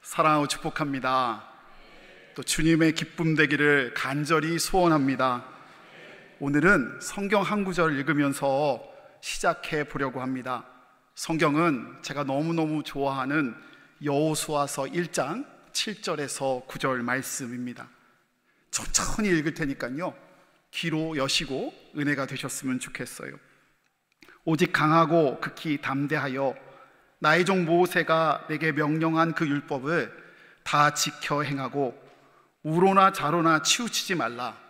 사랑하고 축복합니다. 또 주님의 기쁨 되기를 간절히 소원합니다. 오늘은 성경 한 구절 읽으면서 시작해 보려고 합니다. 성경은 제가 너무너무 좋아하는 여호수아서 1장 7절에서 9절 말씀입니다. 천천히 읽을 테니까요, 귀로 여시고 은혜가 되셨으면 좋겠어요. 오직 강하고 극히 담대하여 나의 종 모세가 내게 명령한 그 율법을 다 지켜 행하고 우로나 좌로나 치우치지 말라.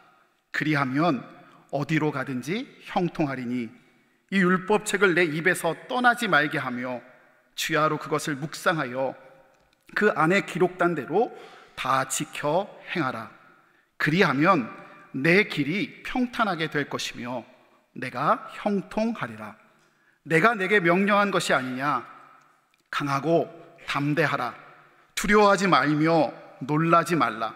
그리하면 어디로 가든지 형통하리니 이 율법책을 내 입에서 떠나지 말게 하며 주야로 그것을 묵상하여 그 안에 기록된 대로 다 지켜 행하라. 그리하면 내 길이 평탄하게 될 것이며 내가 형통하리라. 내가 내게 명령한 것이 아니냐. 강하고 담대하라. 두려워하지 말며 놀라지 말라.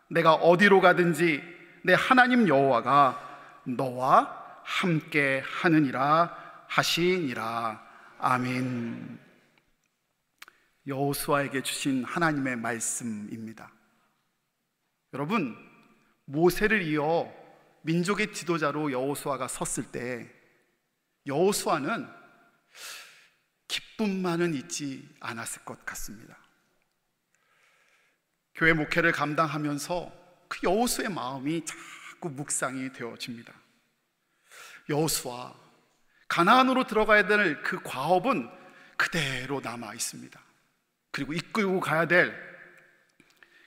내가 어디로 가든지 내 하나님 여호와가 너와 함께 하느니라 하시니라. 아멘. 여호수아에게 주신 하나님의 말씀입니다. 여러분, 모세를 이어 민족의 지도자로 여호수아가 섰을 때 여호수아는 기쁨만은 있지 않았을 것 같습니다. 교회 목회를 감당하면서 그 여호수아의 마음이 자꾸 묵상이 되어집니다. 여호수아, 가나안으로 들어가야 될 그 과업은 그대로 남아 있습니다. 그리고 이끌고 가야 될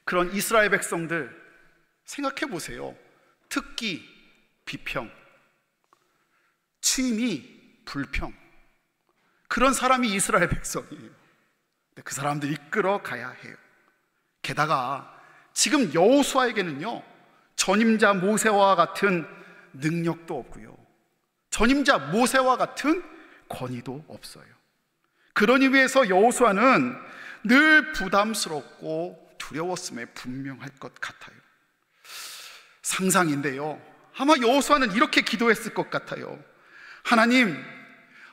그런 이스라엘 백성들 생각해 보세요. 특기, 비평, 취미, 불평, 그런 사람이 이스라엘 백성이에요. 그 사람들 이끌어 가야 해요. 게다가 지금 여호수아에게는요, 전임자 모세와 같은 능력도 없고요, 전임자 모세와 같은 권위도 없어요. 그러니 위해서 여호수아는 늘 부담스럽고 두려웠음에 분명할 것 같아요. 상상인데요, 아마 여호수아는 이렇게 기도했을 것 같아요.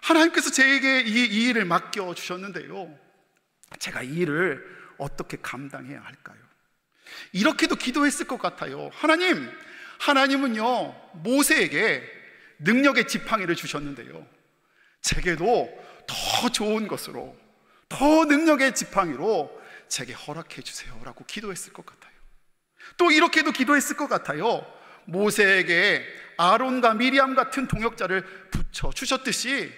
하나님께서 제게 이 일을 맡겨주셨는데요, 제가 이 일을 어떻게 감당해야 할까요? 이렇게도 기도했을 것 같아요. 하나님은요, 모세에게 능력의 지팡이를 주셨는데요, 제게도 더 좋은 것으로, 더 능력의 지팡이로 제게 허락해 주세요 라고 기도했을 것 같아요. 또 이렇게도 기도했을 것 같아요. 모세에게 아론과 미리암 같은 동역자를 붙여 주셨듯이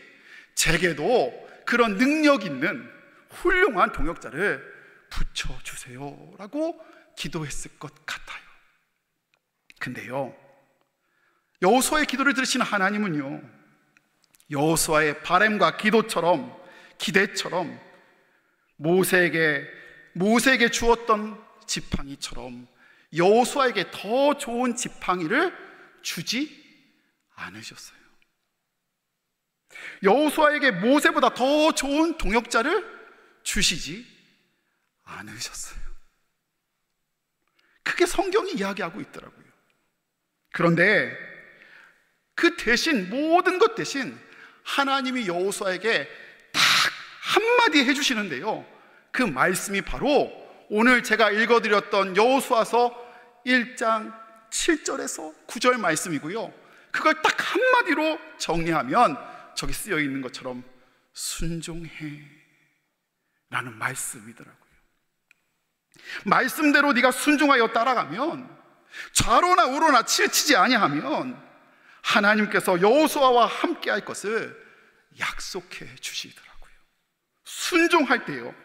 제게도 그런 능력 있는 훌륭한 동역자를 붙여주세요 라고 기도했을 것 같아요. 근데요, 여호수아의 기도를 들으시는 하나님은요, 여호수아의 바람과 기대처럼 모세에게 주었던 지팡이처럼 여호수아에게 더 좋은 지팡이를 주지 않으셨어요. 여호수아에게 모세보다 더 좋은 동역자를 주시지 않으셨어요. 그게 성경이 이야기하고 있더라고요. 그런데 그 대신, 모든 것 대신 하나님이 여호수아에게 딱 한마디 해주시는데요, 그 말씀이 바로 오늘 제가 읽어드렸던 여호수아서 1장 7절에서 9절 말씀이고요, 그걸 딱 한마디로 정리하면 저기 쓰여 있는 것처럼 순종해 라는 말씀이더라고요. 말씀대로 네가 순종하여 따라가면, 좌로나 우로나 치우치지 아니하면 하나님께서 여호수아와 함께 할 것을 약속해 주시더라고요. 순종할 때요,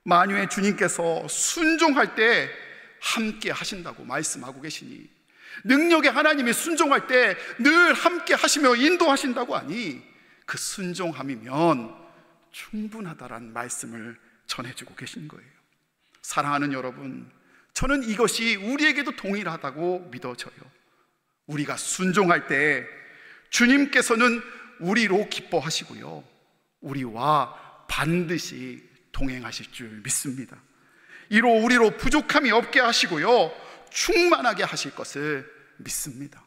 만유의 주님께서 순종할 때 함께 하신다고 말씀하고 계시니, 능력의 하나님이 순종할 때 늘 함께 하시며 인도하신다고 하니 그 순종함이면 충분하다라는 말씀을 전해주고 계신 거예요. 사랑하는 여러분, 저는 이것이 우리에게도 동일하다고 믿어져요. 우리가 순종할 때 주님께서는 우리로 기뻐하시고요, 우리와 반드시 동행하실 줄 믿습니다. 이로 우리로 부족함이 없게 하시고요, 충만하게 하실 것을 믿습니다.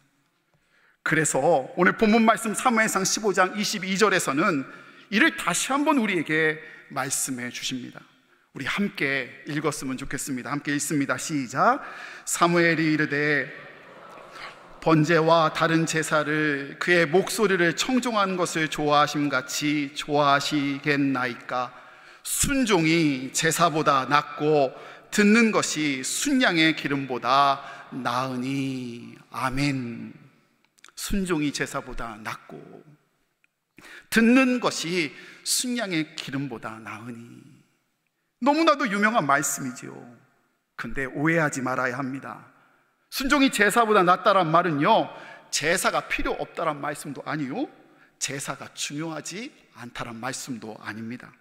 그래서 오늘 본문 말씀 사무엘상 15장 22절에서는 이를 다시 한번 우리에게 말씀해 주십니다. 우리 함께 읽었으면 좋겠습니다. 함께 읽습니다. 시작. 사무엘이 이르되 번제와 다른 제사를 그의 목소리를 청종하는 것을 좋아하심같이 좋아하시겠나이까. 순종이 제사보다 낫고 듣는 것이 순양의 기름보다 나으니. 아멘. 순종이 제사보다 낫고 듣는 것이 순양의 기름보다 나으니. 너무나도 유명한 말씀이지요. 근데 오해하지 말아야 합니다. 순종이 제사보다 낫다란 말은요, 제사가 필요 없다란 말씀도 아니요, 제사가 중요하지 않다란 말씀도 아닙니다.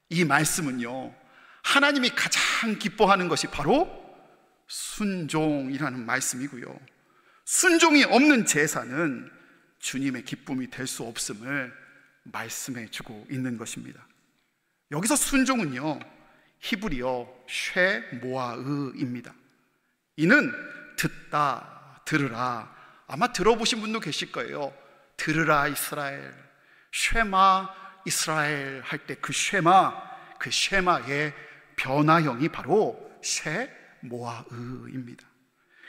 이 말씀은요, 하나님이 가장 기뻐하는 것이 바로 순종이라는 말씀이고요, 순종이 없는 제사는 주님의 기쁨이 될 수 없음을 말씀해 주고 있는 것입니다. 여기서 순종은요, 히브리어 쉐모아으입니다. 이는 듣다, 들으라. 아마 들어보신 분도 계실 거예요. 들으라 이스라엘, 쉐마 이스라엘 할 때 그 쉐마의 변화형이 바로 쉐모아으입니다.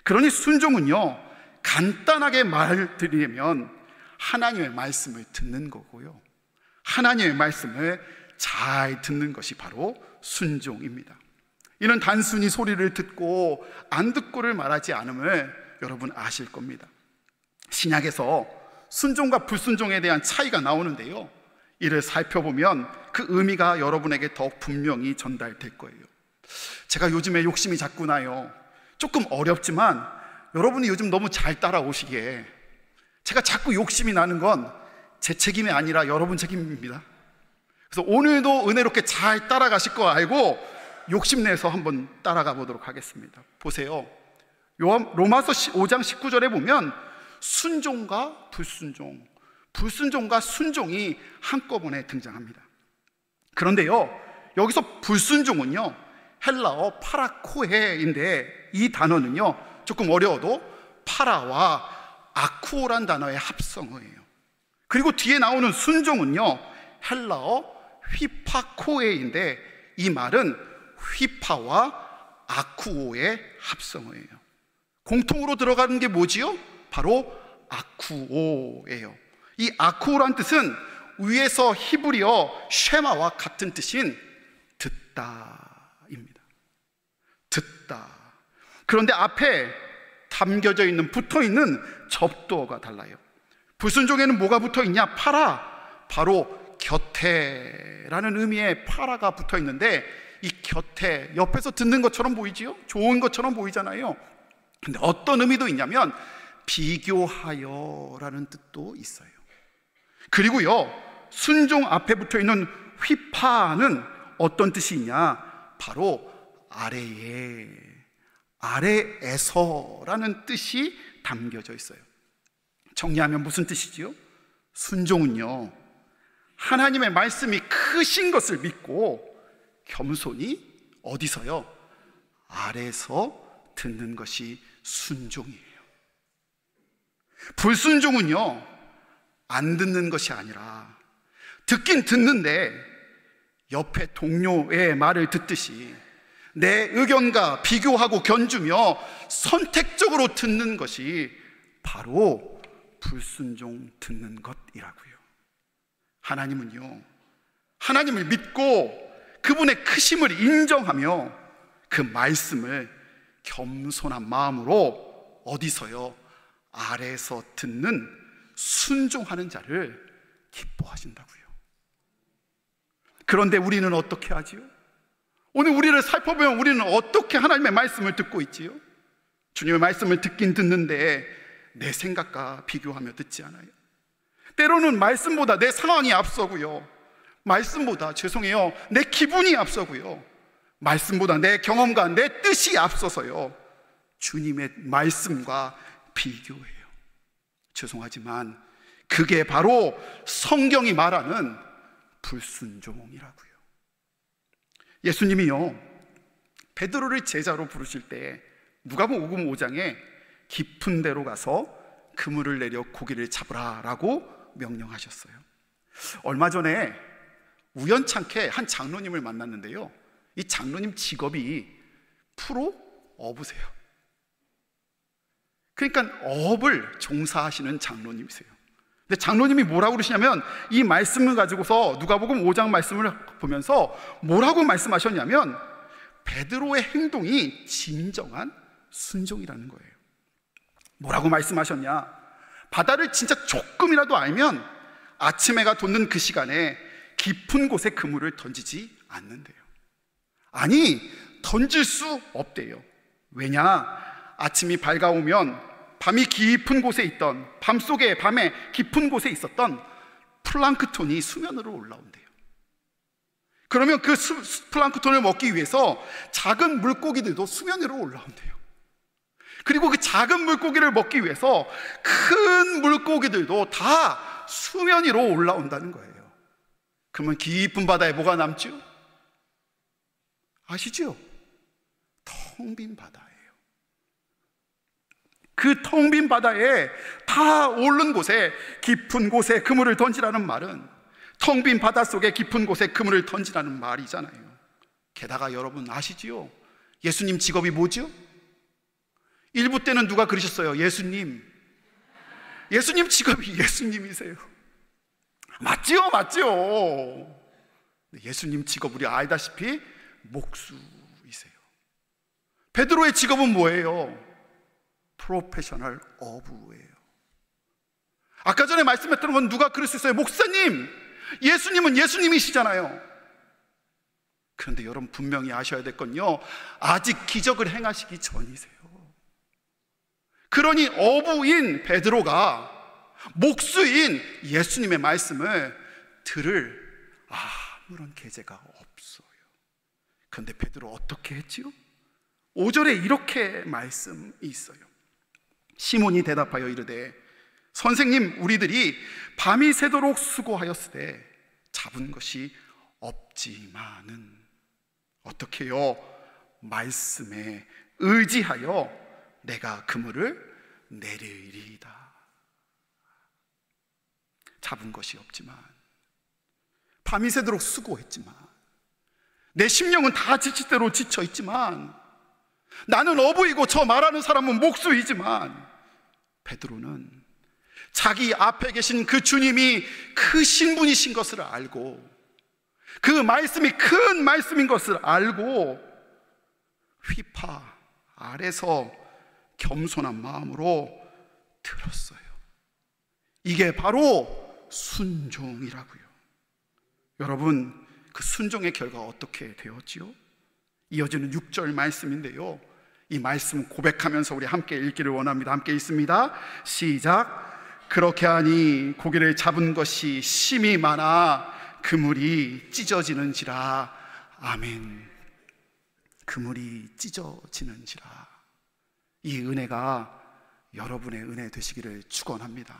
그러니 순종은요, 간단하게 말드리면 하나님의 말씀을 듣는 거고요, 하나님의 말씀을 잘 듣는 것이 바로 순종입니다. 이는 단순히 소리를 듣고 안 듣고를 말하지 않음을 여러분 아실 겁니다. 신약에서 순종과 불순종에 대한 차이가 나오는데요, 이를 살펴보면 그 의미가 여러분에게 더 분명히 전달될 거예요. 제가 요즘에 욕심이 자꾸 나요. 조금 어렵지만 여러분이 요즘 너무 잘 따라오시기에 제가 자꾸 욕심이 나는 건 제 책임이 아니라 여러분 책임입니다. 그래서 오늘도 은혜롭게 잘 따라가실 거 알고 욕심내서 한번 따라가 보도록 하겠습니다. 보세요. 로마서 5장 19절에 보면 순종과 불순종, 불순종과 순종이 한꺼번에 등장합니다. 그런데요, 여기서 불순종은요, 헬라어 파라코헤인데 이 단어는요, 조금 어려워도 파라와 아쿠오란 단어의 합성어예요. 그리고 뒤에 나오는 순종은요, 헬라어 휘파코에인데 이 말은 휘파와 아쿠오의 합성어예요. 공통으로 들어가는 게 뭐지요? 바로 아쿠오예요. 이 아쿠오란 뜻은 위에서 히브리어 쉐마와 같은 뜻인 듣다입니다. 듣다. 그런데 앞에 담겨져 있는, 붙어 있는 접두어가 달라요. 불순종에는 뭐가 붙어 있냐? 파라, 바로 곁에라는 의미의 파라가 붙어 있는데, 이 곁에, 옆에서 듣는 것처럼 보이지요? 좋은 것처럼 보이잖아요. 근데 어떤 의미도 있냐면 비교하여라는 뜻도 있어요. 그리고요, 순종 앞에 붙어 있는 휘파는 어떤 뜻이 있냐? 바로 아래에, 아래에서라는 뜻이 담겨져 있어요. 정리하면 무슨 뜻이지요? 순종은요, 하나님의 말씀이 크신 것을 믿고 겸손히 어디서요? 아래에서 듣는 것이 순종이에요. 불순종은요, 안 듣는 것이 아니라 듣긴 듣는데 옆에 동료의 말을 듣듯이 내 의견과 비교하고 견주며 선택적으로 듣는 것이 바로 불순종 듣는 것이라고요. 하나님은요, 하나님을 믿고 그분의 크심을 인정하며 그 말씀을 겸손한 마음으로 어디서요? 아래에서 듣는 순종하는 자를 기뻐하신다고요. 그런데 우리는 어떻게 하지요? 오늘 우리를 살펴보면 우리는 어떻게 하나님의 말씀을 듣고 있지요? 주님의 말씀을 듣긴 듣는데 내 생각과 비교하며 듣지 않아요. 때로는 말씀보다 내 상황이 앞서고요, 말씀보다, 죄송해요, 내 기분이 앞서고요, 말씀보다 내 경험과 내 뜻이 앞서서요, 주님의 말씀과 비교해요. 죄송하지만 그게 바로 성경이 말하는 불순종이라고요. 예수님이요, 베드로를 제자로 부르실 때 누가복음 5장에 깊은 데로 가서 그물을 내려 고기를 잡으라라고 명령하셨어요. 얼마 전에 우연찮게 한 장로님을 만났는데요, 이 장로님 직업이 프로 어부세요. 그러니까 어업을 종사하시는 장로님이세요. 근데 장로님이 뭐라고 그러시냐면, 이 말씀을 가지고서 누가복음 5장 말씀을 보면서 뭐라고 말씀하셨냐면, 베드로의 행동이 진정한 순종이라는 거예요. 뭐라고 말씀하셨냐? 바다를 진짜 조금이라도 알면 아침 해가 돋는 그 시간에 깊은 곳에 그물을 던지지 않는데요. 아니, 던질 수 없대요. 왜냐? 아침이 밝아오면 밤이 깊은 곳에 있던, 밤속에 밤에 깊은 곳에 있었던 플랑크톤이 수면으로 올라온대요. 그러면 그 플랑크톤을 먹기 위해서 작은 물고기들도 수면 위로 올라온대요. 그리고 그 작은 물고기를 먹기 위해서 큰 물고기들도 다 수면 위로 올라온다는 거예요. 그러면 깊은 바다에 뭐가 남죠? 아시죠? 텅 빈 바다예요. 그 텅 빈 바다에 다 오른 곳에, 깊은 곳에 그물을 던지라는 말은 텅 빈 바다 속에 깊은 곳에 그물을 던지라는 말이잖아요. 게다가 여러분 아시지요? 예수님 직업이 뭐죠? 일부 때는 누가 그러셨어요? 예수님 직업이 예수님이세요. 맞지요? 맞지요? 예수님 직업 우리 알다시피 목수이세요. 베드로의 직업은 뭐예요? 프로페셔널 어부예요. 아까 전에 말씀했던 건 누가 그럴 수 있어요? 목사님, 예수님은 예수님이시잖아요. 그런데 여러분 분명히 아셔야 될 건요, 아직 기적을 행하시기 전이세요. 그러니 어부인 베드로가 목수인 예수님의 말씀을 들을 아무런 계제가 없어요. 그런데 베드로 어떻게 했지요? 5절에 이렇게 말씀이 있어요. 시몬이 대답하여 이르되, 선생님, 우리들이 밤이 새도록 수고하였으되 잡은 것이 없지만은 어떻게 해요? 말씀에 의지하여 내가 그물을 내리리이다. 잡은 것이 없지만, 밤이 새도록 수고했지만, 내 심령은 다 지칠 대로 지쳐 있지만, 나는 어부이고 저 말하는 사람은 목수이지만, 베드로는 자기 앞에 계신 그 주님이 크신 분이신 것을 알고, 그 말씀이 큰 말씀인 것을 알고 휘파 아래서 겸손한 마음으로 들었어요. 이게 바로 순종이라고요. 여러분, 그 순종의 결과가 어떻게 되었지요? 이어지는 6절 말씀인데요, 이 말씀 고백하면서 우리 함께 읽기를 원합니다. 함께 읽습니다. 시작. 그렇게 하니 고기를 잡은 것이 심이 많아 그물이 찢어지는지라. 아멘. 그물이 찢어지는지라. 이 은혜가 여러분의 은혜 되시기를 축원합니다.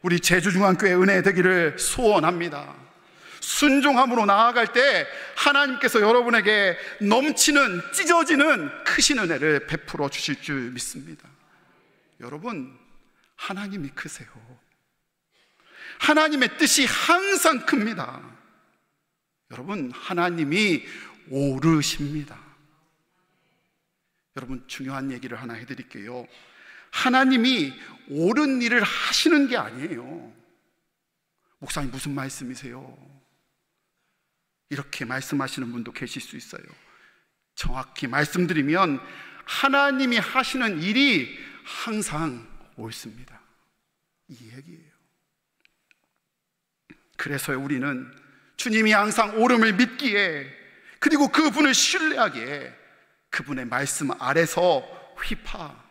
우리 제주중앙교회 은혜 되기를 소원합니다. 순종함으로 나아갈 때 하나님께서 여러분에게 넘치는, 찢어지는 크신 은혜를 베풀어 주실 줄 믿습니다. 여러분, 하나님이 크세요. 하나님의 뜻이 항상 큽니다. 여러분, 하나님이 오르십니다. 여러분, 중요한 얘기를 하나 해드릴게요. 하나님이 옳은 일을 하시는 게 아니에요. 목사님 무슨 말씀이세요? 이렇게 말씀하시는 분도 계실 수 있어요. 정확히 말씀드리면 하나님이 하시는 일이 항상 옳습니다. 이 얘기예요. 그래서 우리는 주님이 항상 옳음을 믿기에, 그리고 그분을 신뢰하기에 그분의 말씀 아래서 휘파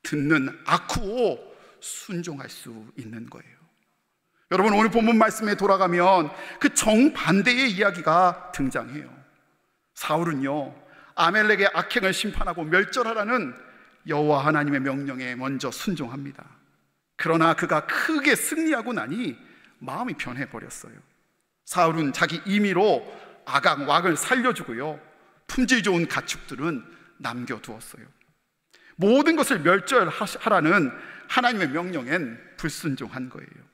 듣는 아쿠오 순종할 수 있는 거예요. 여러분, 오늘 본문 말씀에 돌아가면 그 정반대의 이야기가 등장해요. 사울은요, 아멜렉의 악행을 심판하고 멸절하라는 여호와 하나님의 명령에 먼저 순종합니다. 그러나 그가 크게 승리하고 나니 마음이 변해버렸어요. 사울은 자기 임의로 아각 왁을 살려주고요, 품질 좋은 가축들은 남겨두었어요. 모든 것을 멸절하라는 하나님의 명령엔 불순종한 거예요.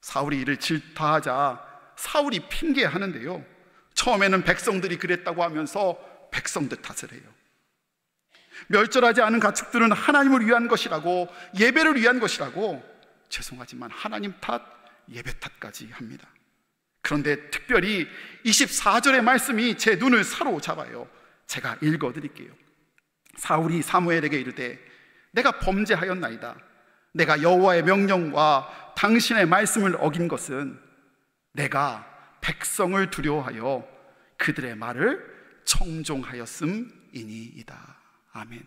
사울이 이를 질타하자 사울이 핑계하는데요, 처음에는 백성들이 그랬다고 하면서 백성들 탓을 해요. 멸절하지 않은 가축들은 하나님을 위한 것이라고, 예배를 위한 것이라고, 죄송하지만 하나님 탓, 예배 탓까지 합니다. 그런데 특별히 24절의 말씀이 제 눈을 사로잡아요. 제가 읽어드릴게요. 사울이 사무엘에게 이르되 내가 범죄하였나이다. 내가 여호와의 명령과 당신의 말씀을 어긴 것은 내가 백성을 두려워하여 그들의 말을 청종하였음이니이다. 아멘.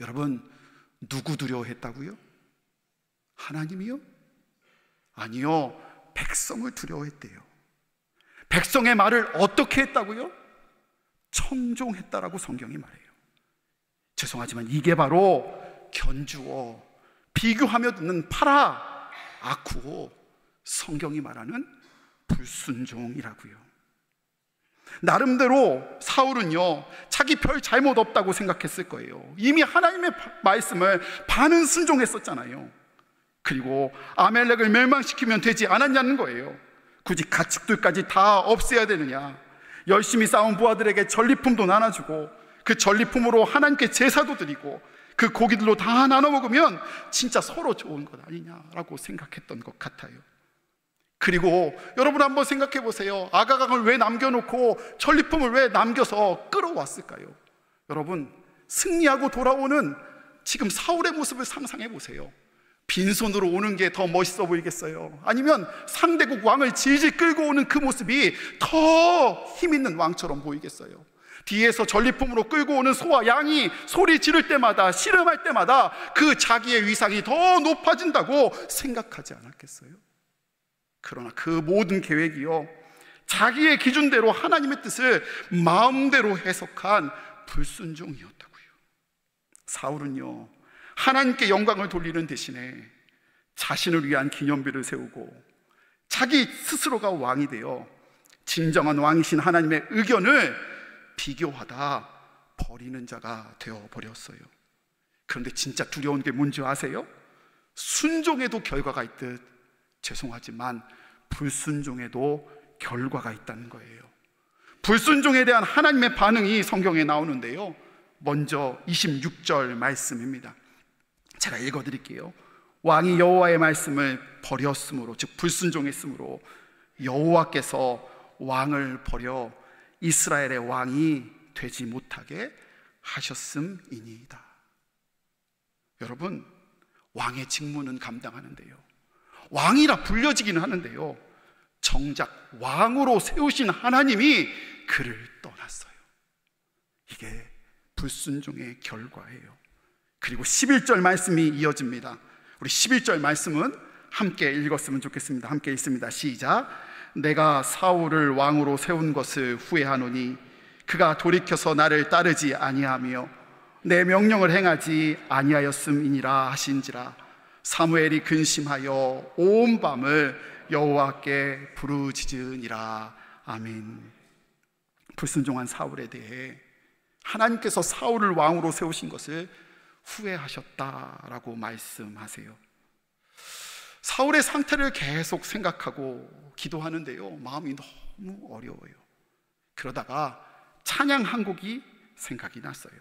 여러분, 누구 두려워했다고요? 하나님이요? 아니요, 백성을 두려워했대요. 백성의 말을 어떻게 했다고요? 청종했다라고 성경이 말해요. 죄송하지만 이게 바로 견주어, 비교하며 듣는 파라, 아쿠오, 성경이 말하는 불순종이라고요. 나름대로 사울은요, 자기 별 잘못 없다고 생각했을 거예요. 이미 하나님의 말씀을 반은 순종했었잖아요. 그리고 아멜렉을 멸망시키면 되지 않았냐는 거예요. 굳이 가축들까지 다 없애야 되느냐. 열심히 싸운 부하들에게 전리품도 나눠주고 그 전리품으로 하나님께 제사도 드리고 그 고기들로 다 나눠 먹으면 진짜 서로 좋은 것 아니냐라고 생각했던 것 같아요. 그리고 여러분 한번 생각해 보세요. 아가강을 왜 남겨놓고 전리품을 왜 남겨서 끌어왔을까요? 여러분, 승리하고 돌아오는 지금 사울의 모습을 상상해 보세요. 빈손으로 오는 게 더 멋있어 보이겠어요? 아니면 상대국 왕을 질질 끌고 오는 그 모습이 더 힘있는 왕처럼 보이겠어요? 뒤에서 전리품으로 끌고 오는 소와 양이 소리 지를 때마다, 씨름할 때마다 그 자기의 위상이 더 높아진다고 생각하지 않았겠어요? 그러나 그 모든 계획이요, 자기의 기준대로 하나님의 뜻을 마음대로 해석한 불순종이었다고요. 사울은요, 하나님께 영광을 돌리는 대신에 자신을 위한 기념비를 세우고 자기 스스로가 왕이 되어 진정한 왕이신 하나님의 의견을 비교하다 버리는 자가 되어버렸어요. 그런데 진짜 두려운 게 뭔지 아세요? 순종에도 결과가 있듯 죄송하지만 불순종에도 결과가 있다는 거예요. 불순종에 대한 하나님의 반응이 성경에 나오는데요, 먼저 26절 말씀입니다. 제가 읽어드릴게요. 왕이 여호와의 말씀을 버렸으므로, 즉 불순종했으므로 여호와께서 왕을 버려 이스라엘의 왕이 되지 못하게 하셨음이니이다. 여러분, 왕의 직무는 감당하는데요, 왕이라 불려지기는 하는데요, 정작 왕으로 세우신 하나님이 그를 떠났어요. 이게 불순종의 결과예요. 그리고 11절 말씀이 이어집니다. 우리 11절 말씀은 함께 읽었으면 좋겠습니다. 함께 읽습니다. 시작. 내가 사울을 왕으로 세운 것을 후회하노니 그가 돌이켜서 나를 따르지 아니하며 내 명령을 행하지 아니하였음이니라 하신지라. 사무엘이 근심하여 온 밤을 여호와께 부르짖으니라. 아멘. 불순종한 사울에 대해 하나님께서 사울을 왕으로 세우신 것을 후회하셨다라고 말씀하세요. 사울의 상태를 계속 생각하고 기도하는데요, 마음이 너무 어려워요. 그러다가 찬양 한 곡이 생각이 났어요.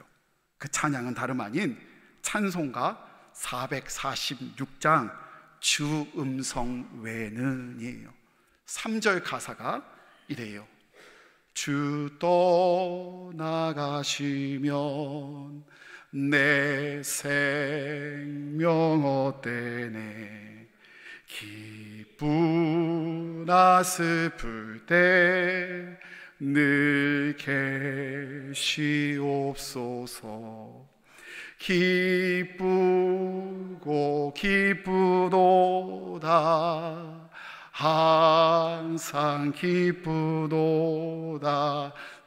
그 찬양은 다름 아닌 찬송가 446장 주 음성 외는이에요. 3절 가사가 이래요. 주 떠나가시면 내 생명 어때네. 기쁘나 슬플 때 늘 계시옵소서. 기쁘고 기쁘도다 항상 기쁘도다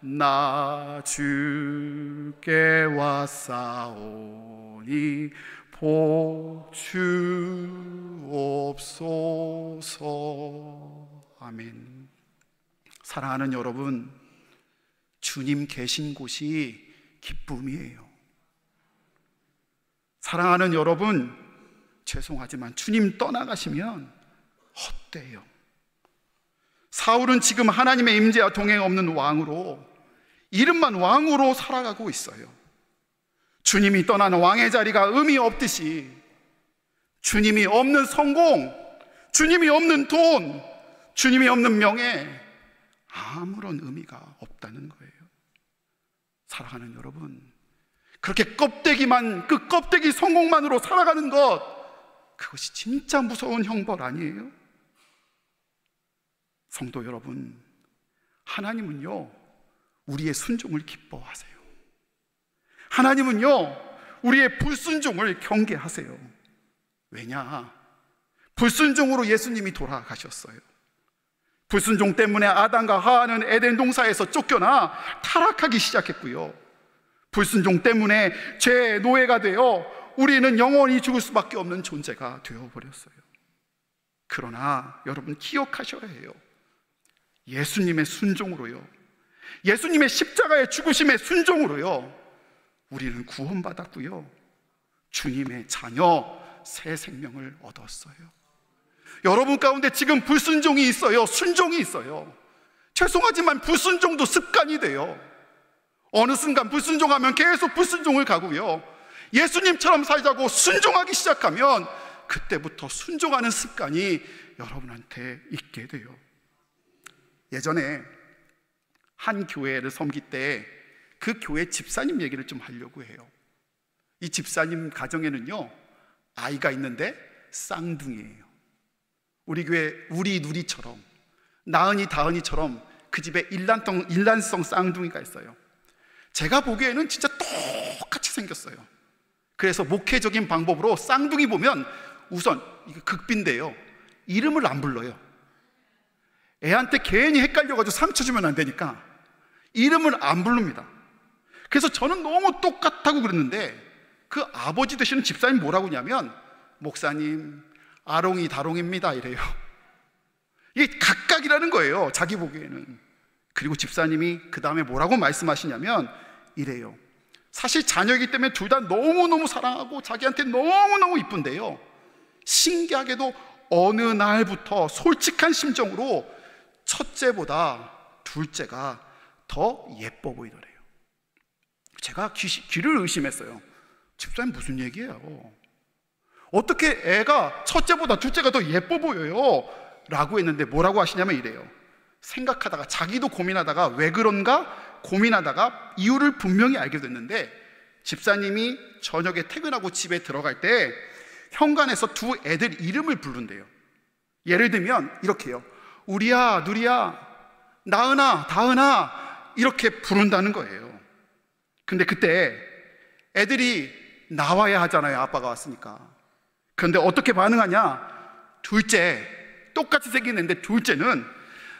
나 주께 왔사오니 복 주옵소서. 아멘. 사랑하는 여러분, 주님 계신 곳이 기쁨이에요. 사랑하는 여러분, 죄송하지만 주님 떠나가시면 헛되요. 사울은 지금 하나님의 임재와 동행 없는 왕으로, 이름만 왕으로 살아가고 있어요. 주님이 떠난 왕의 자리가 의미 없듯이 주님이 없는 성공, 주님이 없는 돈, 주님이 없는 명예, 아무런 의미가 없다는 거예요. 사랑하는 여러분, 그렇게 껍데기만, 그 껍데기 성공만으로 살아가는 것, 그것이 진짜 무서운 형벌 아니에요? 성도 여러분, 하나님은요, 우리의 순종을 기뻐하세요. 하나님은요, 우리의 불순종을 경계하세요. 왜냐? 불순종으로 예수님이 돌아가셨어요. 불순종 때문에 아담과 하와는 에덴 동산에서 쫓겨나 타락하기 시작했고요. 불순종 때문에 죄의 노예가 되어 우리는 영원히 죽을 수밖에 없는 존재가 되어버렸어요. 그러나 여러분 기억하셔야 해요. 예수님의 순종으로요, 예수님의 십자가의 죽으심의 순종으로요, 우리는 구원받았고요, 주님의 자녀, 새 생명을 얻었어요. 여러분 가운데 지금 불순종이 있어요, 순종이 있어요. 죄송하지만 불순종도 습관이 돼요. 어느 순간 불순종하면 계속 불순종을 가고요, 예수님처럼 살자고 순종하기 시작하면 그때부터 순종하는 습관이 여러분한테 있게 돼요. 예전에 한 교회를 섬길 때 그 교회 집사님 얘기를 좀 하려고 해요. 이 집사님 가정에는요, 아이가 있는데 쌍둥이에요. 우리 교회 우리 누리처럼, 나은이 다은이처럼 그 집에 일란성 쌍둥이가 있어요. 제가 보기에는 진짜 똑같이 생겼어요. 그래서 목회적인 방법으로 쌍둥이 보면 우선, 이거 극비인데요, 이름을 안 불러요. 애한테 괜히 헷갈려가지고 상처 주면 안 되니까 이름을 안 부릅니다. 그래서 저는 너무 똑같다고 그랬는데 그 아버지 되시는 집사님 뭐라고 하냐면, 목사님 아롱이 다롱입니다 이래요. 이게 각각이라는 거예요, 자기 보기에는. 그리고 집사님이 그 다음에 뭐라고 말씀하시냐면 이래요. 사실 자녀이기 때문에 둘 다 너무너무 사랑하고 자기한테 너무너무 이쁜데요, 신기하게도 어느 날부터 솔직한 심정으로 첫째보다 둘째가 더 예뻐 보이더래요. 제가 귀를 의심했어요. 집사님 무슨 얘기예요? 어떻게 애가 첫째보다 둘째가 더 예뻐 보여요? 라고 했는데 뭐라고 하시냐면 이래요. 생각하다가, 자기도 고민하다가 왜 그런가 고민하다가 이유를 분명히 알게 됐는데, 집사님이 저녁에 퇴근하고 집에 들어갈 때 현관에서 두 애들 이름을 부른대요. 예를 들면 이렇게요. 우리야, 누리야, 나은아, 다은아, 이렇게 부른다는 거예요. 근데 그때 애들이 나와야 하잖아요, 아빠가 왔으니까. 그런데 어떻게 반응하냐? 둘째, 똑같이 생긴 애인데 둘째는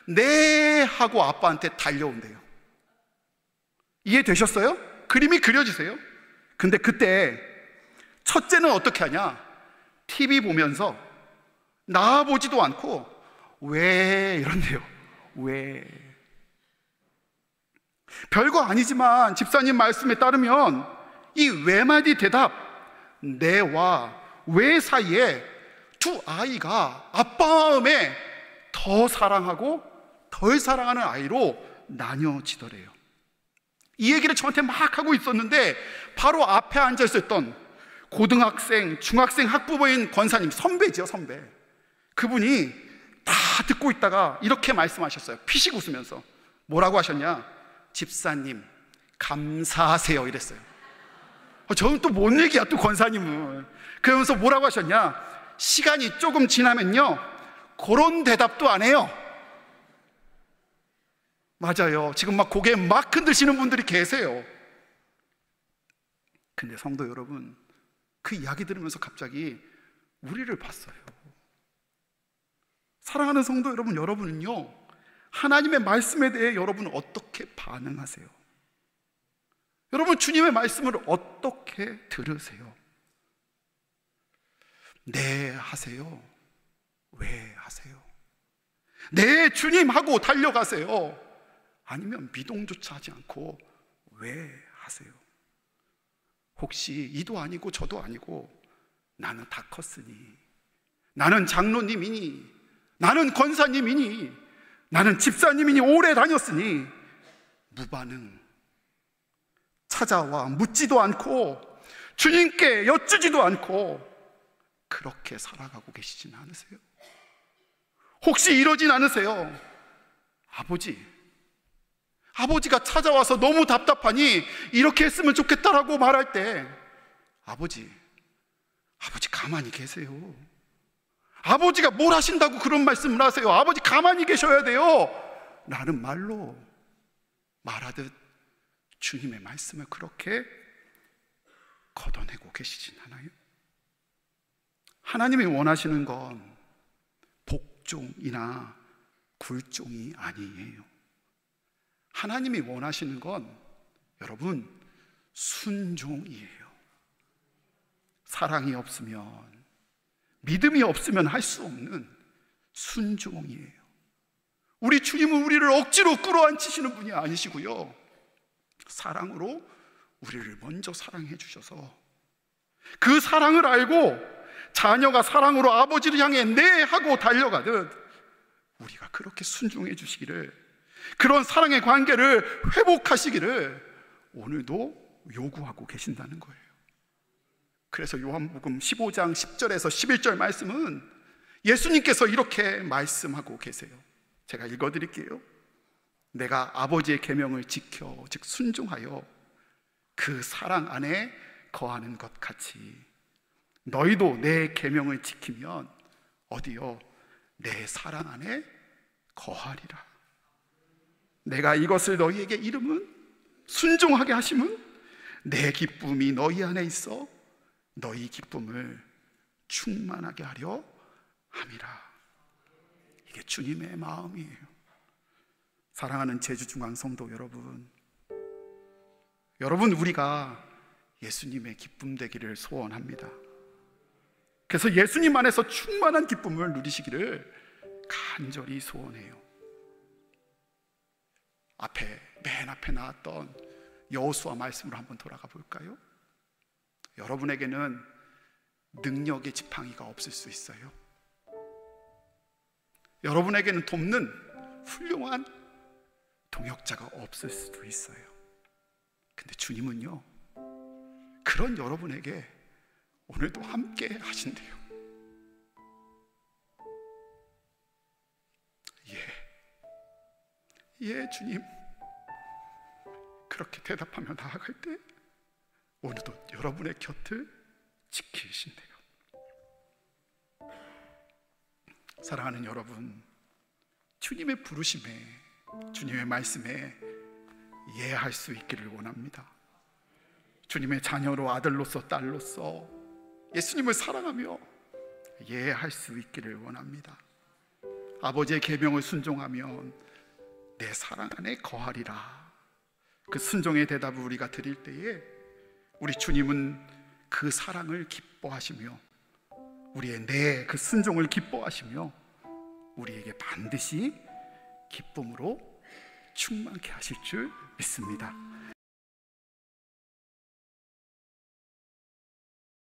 네 하고 아빠한테 달려온대요. 이해되셨어요? 그림이 그려지세요? 근데 그때 첫째는 어떻게 하냐? TV 보면서 나와보지도 않고 왜 이런데요. 왜? 별거 아니지만 집사님 말씀에 따르면 이 왜마디 대답, 네와 왜 사이에 두 아이가 아빠 마음에 더 사랑하고 덜 사랑하는 아이로 나뉘어지더래요. 이 얘기를 저한테 막 하고 있었는데 바로 앞에 앉아 있었던 고등학생, 중학생 학부모인 권사님, 선배죠, 선배. 그분이 다 듣고 있다가 이렇게 말씀하셨어요. 피식 웃으면서. 뭐라고 하셨냐? 집사님 감사하세요 이랬어요. 저는 또 뭔 얘기야, 또 권사님은. 그러면서 뭐라고 하셨냐? 시간이 조금 지나면요, 그런 대답도 안 해요. 맞아요. 지금 막 고개 막 흔드시는 분들이 계세요. 근데 성도 여러분, 그 이야기 들으면서 갑자기 우리를 봤어요. 사랑하는 성도 여러분, 여러분은요, 하나님의 말씀에 대해 여러분 어떻게 반응하세요? 여러분 주님의 말씀을 어떻게 들으세요? 네 하세요? 왜 하세요? 네 주님 하고 달려가세요? 아니면 미동조차 하지 않고 왜 하세요? 혹시 이도 아니고 저도 아니고 나는 다 컸으니, 나는 장로님이니, 나는 권사님이니, 나는 집사님이니 오래 다녔으니 무반응. 찾아와 묻지도 않고 주님께 여쭈지도 않고 그렇게 살아가고 계시진 않으세요? 혹시 이러진 않으세요? 아버지가 찾아와서 너무 답답하니 이렇게 했으면 좋겠다라고 말할 때 아버지 가만히 계세요. 아버지가 뭘 하신다고 그런 말씀을 하세요? 아버지 가만히 계셔야 돼요 라는 말로 말하듯 주님의 말씀을 그렇게 걷어내고 계시진 않아요? 하나님이 원하시는 건 복종이나 굴종이 아니에요. 하나님이 원하시는 건 여러분 순종이에요. 사랑이 없으면, 믿음이 없으면 할 수 없는 순종이에요. 우리 주님은 우리를 억지로 끌어안치시는 분이 아니시고요, 사랑으로 우리를 먼저 사랑해 주셔서 그 사랑을 알고 자녀가 사랑으로 아버지를 향해 네 하고 달려가듯 우리가 그렇게 순종해 주시기를, 그런 사랑의 관계를 회복하시기를 오늘도 요구하고 계신다는 거예요. 그래서 요한복음 15장 10절에서 11절 말씀은 예수님께서 이렇게 말씀하고 계세요. 제가 읽어드릴게요. 내가 아버지의 계명을 지켜 즉 순종하여 그 사랑 안에 거하는 것 같이 너희도 내 계명을 지키면 어디요? 내 사랑 안에 거하리라. 내가 이것을 너희에게 이름은 순종하게 하심은 내 기쁨이 너희 안에 있어 너희 기쁨을 충만하게 하려 함이라. 이게 주님의 마음이에요. 사랑하는 제주중앙성도 여러분, 우리가 예수님의 기쁨 되기를 소원합니다. 그래서 예수님 안에서 충만한 기쁨을 누리시기를 간절히 소원해요. 맨 앞에 나왔던 여호수아 말씀으로 한번 돌아가 볼까요? 여러분에게는 능력의 지팡이가 없을 수 있어요. 여러분에게는 돕는 훌륭한 동역자가 없을 수도 있어요. 근데 주님은요, 그런 여러분에게 오늘도 함께 하신대요. 예, 주님. 그렇게 대답하며 나아갈 때 오늘도 여러분의 곁을 지키신대요. 사랑하는 여러분, 주님의 부르심에, 주님의 말씀에 예할 수 있기를 원합니다. 주님의 자녀로, 아들로서, 딸로서 예수님을 사랑하며 예할 수 있기를 원합니다. 아버지의 계명을 순종하면 내 사랑 안에 거하리라. 그 순종의 대답을 우리가 드릴 때에 우리 주님은 그 사랑을 기뻐하시며 우리의 내 그 순종을 기뻐하시며 우리에게 반드시 기쁨으로 충만케 하실 줄 믿습니다.